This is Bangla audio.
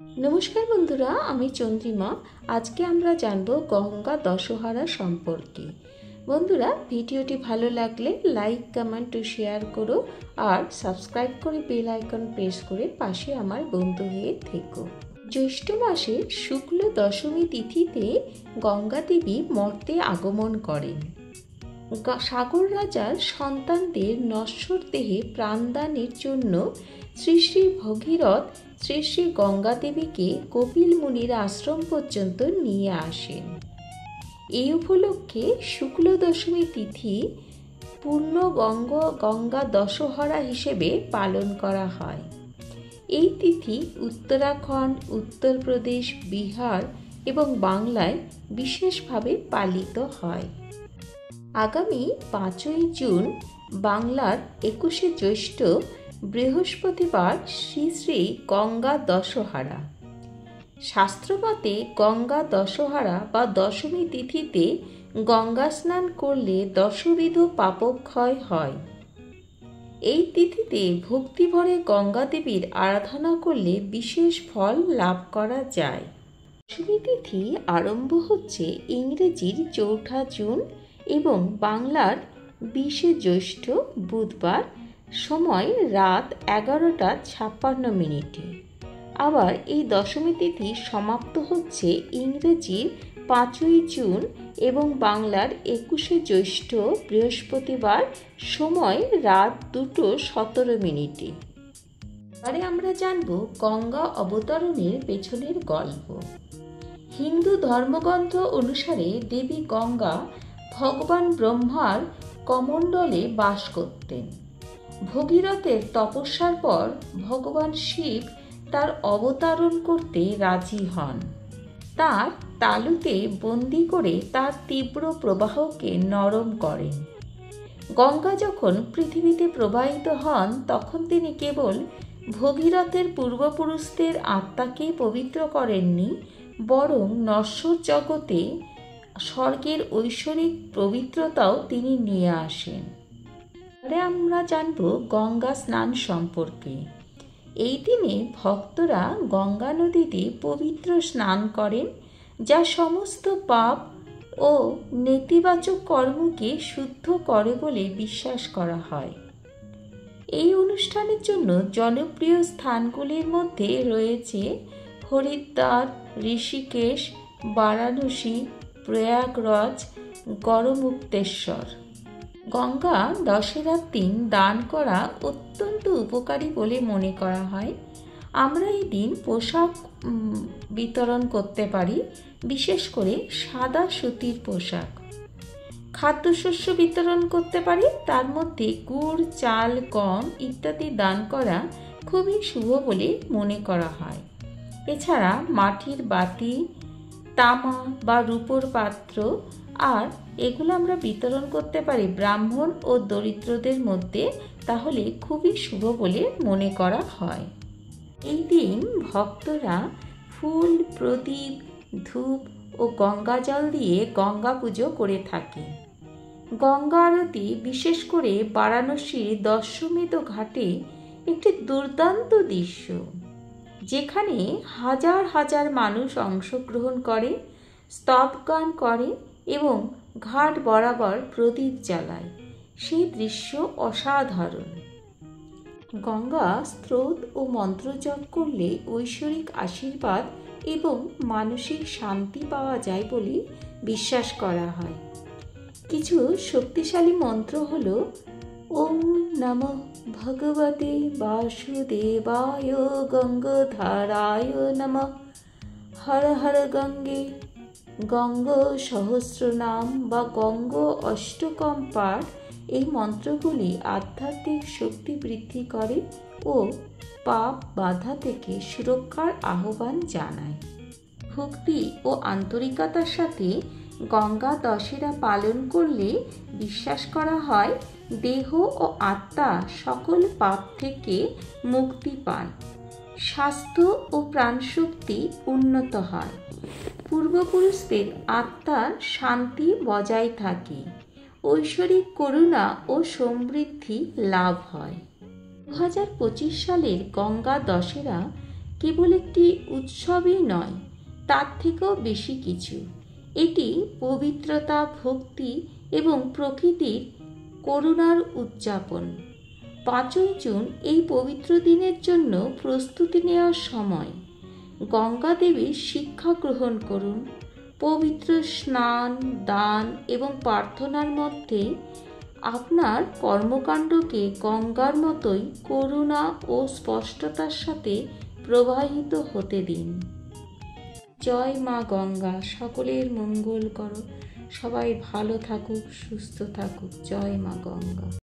নমস্কার বন্ধুরা, আমি চন্দ্রিমা। আজকে আমরা জানব গঙ্গা দশহারা সম্পর্কে। বন্ধুরা, ভিডিওটি ভালো লাগলে লাইক, কমেন্ট ও শেয়ার করো আর সাবস্ক্রাইব করে বেল আইকন প্রেস করে পাশে আমার বন্ধু হয়ে থেকো। জ্যৈষ্ঠ মাসে শুক্ল দশমী তিথিতে গঙ্গা দেবী মর্তে আগমন করেন। সাগর রাজার সন্তানদের নশ্বর দেহে প্রাণদানের জন্য শ্রী শ্রী ভগীরথ শ্রী শ্রী গঙ্গা দেবীকে কপিল মুনির আশ্রম পর্যন্ত নিয়ে আসেন। এই উপলক্ষে শুক্ল দশমী তিথি পূর্ণ গঙ্গা দশহরা হিসেবে পালন করা হয়। এই তিথি উত্তরাখণ্ড, উত্তরপ্রদেশ, বিহার এবং বাংলায় বিশেষভাবে পালিত হয়। আগামী 5ই জুন বাংলার 21শে জ্যৈষ্ঠ বৃহস্পতিবার শ্রী শ্রী গঙ্গা দশহারা। শাস্ত্রমতে গঙ্গা দশহারা বা দশমী তিথিতে গঙ্গা স্নান করলে দশবিধ পাপক্ষয় হয়। এই তিথিতে ভক্তিভরে গঙ্গা দেবীর আরাধনা করলে বিশেষ ফল লাভ করা যায়। দশমী তিথি আরম্ভ হচ্ছে ইংরেজির 4 জুন এবং বাংলার 20শে জ্যৈষ্ঠ বুধবার, সময় রাত 11:56। আবার এই দশমী তিথি সমাপ্ত হচ্ছে ইংরেজির 5ই জুন এবং বাংলার 21শে জ্যৈষ্ঠ বৃহস্পতিবার, সময় রাত 2:17। এবারে আমরা জানব গঙ্গা অবতরণের পেছনের গল্প। হিন্দু ধর্মগ্রন্থ অনুসারে দেবী গঙ্গা ভগবান ব্রহ্মার কমণ্ডলে বাস করতেন। ভগীরথের তপস্যার পর ভগবান শিব তার অবতারণ করতে রাজি হন। তার তালুতে বন্দি করে তার তীব্র প্রবাহকে নরম করেন। গঙ্গা যখন পৃথিবীতে প্রবাহিত হন তখন তিনি কেবল ভগীরথের পূর্বপুরুষদের আত্মাকে পবিত্র করেননি, বরং নশ্বর জগতে স্বর্গের ঐশ্বরিক পবিত্রতাও তিনি নিয়ে আসেন। এবারে আমরা জানব গঙ্গা স্নান সম্পর্কে। এই দিনে ভক্তরা গঙ্গা নদীতে পবিত্র স্নান করেন, যা সমস্ত পাপ ও নেতিবাচক কর্মকে শুদ্ধ করে বলে বিশ্বাস করা হয়। এই অনুষ্ঠানের জন্য জনপ্রিয় স্থানগুলির মধ্যে রয়েছে হরিদ্বার, ঋষিকেশ, বারাণসী, প্রয়াগরাজ, গড়মুক্তেশ্বর। গঙ্গা দশেরার দিন দান করা অত্যন্ত উপকারী বলে মনে করা হয়। আমরা এই দিন পোশাক বিতরণ করতে পারি, বিশেষ করে সাদা সুতির পোশাক। খাদ্যশস্য বিতরণ করতে পারি, তার মধ্যে গুড়, চাল, গম ইত্যাদি দান করা খুবই শুভ বলে মনে করা হয়। এছাড়া মাটির বাতি, তামা বা রূপোর পাত্র আর এগুলো আমরা বিতরণ করতে পারি ব্রাহ্মণ ও দরিদ্রদের মধ্যে, তাহলে খুবই শুভ বলে মনে করা হয়। এই দিন ভক্তরা ফুল, প্রদীপ, ধূপ ও গঙ্গা জল দিয়ে গঙ্গা পুজো করে থাকে। গঙ্গা আরতি, বিশেষ করে বারাণসীর দশমেধ ঘাটে একটি দুর্দান্ত দৃশ্য, যেখানে হাজার হাজার মানুষ অংশগ্রহণ করে, স্তবগান করে এবং ঘাট বরাবর প্রদীপ জ্বালায়। সেই দৃশ্য অসাধারণ। গঙ্গা স্রোত ও মন্ত্রজপ করলে ঐশ্বরিক আশীর্বাদ এবং মানসিক শান্তি পাওয়া যায় বলে বিশ্বাস করা হয়। কিছু শক্তিশালী মন্ত্র হল ওম নমঃ ভগবতে বাসুদেবায় গঙ্গাধারায় নমঃ, হর হর গঙ্গে, গঙ্গ সহস্রনাম বা গঙ্গ অষ্টকম পাঠ। এই মন্ত্রগুলি আধ্যাত্মিক শক্তি বৃদ্ধি করে ও পাপ বাধা থেকে সুরক্ষার আহ্বান জানায়। ভক্তি ও আন্তরিকতার সাথে গঙ্গা দশেরা পালন করলে বিশ্বাস করা হয় দেহ ও আত্মা সকল পাপ থেকে মুক্তি পায়, স্বাস্থ্য ও প্রাণশক্তি উন্নত হয়, পূর্বপুরুষদের আত্মার শান্তি বজায় থাকে, ঐশ্বরিক করুণা ও সমৃদ্ধি লাভ হয়। 2025 সালের গঙ্গা দশেরা কেবল একটি উৎসবই নয়, তার থেকেও বেশি কিছু। এটি পবিত্রতা, ভক্তি এবং প্রকৃতির করুণার উদযাপন। 5ই জুন এই পবিত্র দিনের জন্য প্রস্তুতি নেওয়ার সময়। গঙ্গা দেবীর শিক্ষা গ্রহণ করুন। পবিত্র স্নান, দান এবং প্রার্থনার মধ্যে আপনার কর্মকাণ্ডকে গঙ্গার মতোই করুণা ও স্পষ্টতার সাথে প্রবাহিত হতে দিন। জয় মা গঙ্গা। সকলের মঙ্গল করো। সবাই ভালো থাকুক, সুস্থ থাকুক। জয় মা গঙ্গা।